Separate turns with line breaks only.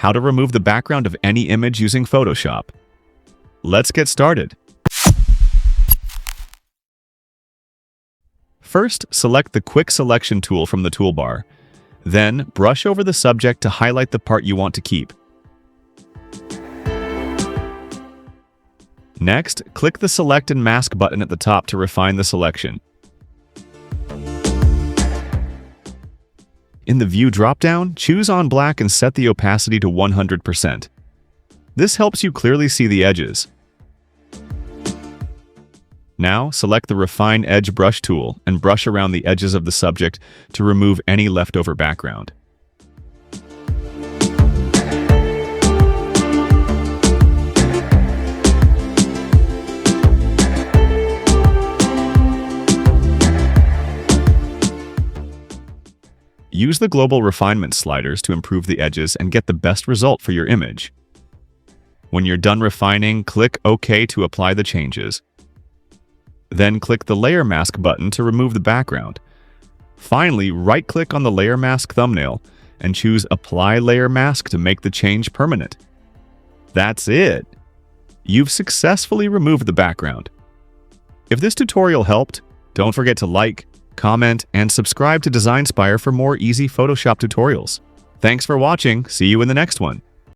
how to remove the background of any image using Photoshop. Let's get started. First, select the Quick Selection tool from the toolbar. Then, brush over the subject to highlight the part you want to keep. Next, click the Select and Mask button at the top to refine the selection. In the View dropdown, choose On Black and set the opacity to 100%. This helps you clearly see the edges. Now, select the Refine Edge Brush tool and brush around the edges of the subject to remove any leftover background. Use the Global Refinement sliders to improve the edges and get the best result for your image. When you're done refining, click OK to apply the changes. Then click the Layer Mask button to remove the background. Finally, right-click on the Layer Mask thumbnail and choose Apply Layer Mask to make the change permanent. That's it! You've successfully removed the background. If this tutorial helped, don't forget to like, comment, and subscribe to DesignSpire for more easy Photoshop tutorials. Thanks for watching. See you in the next one.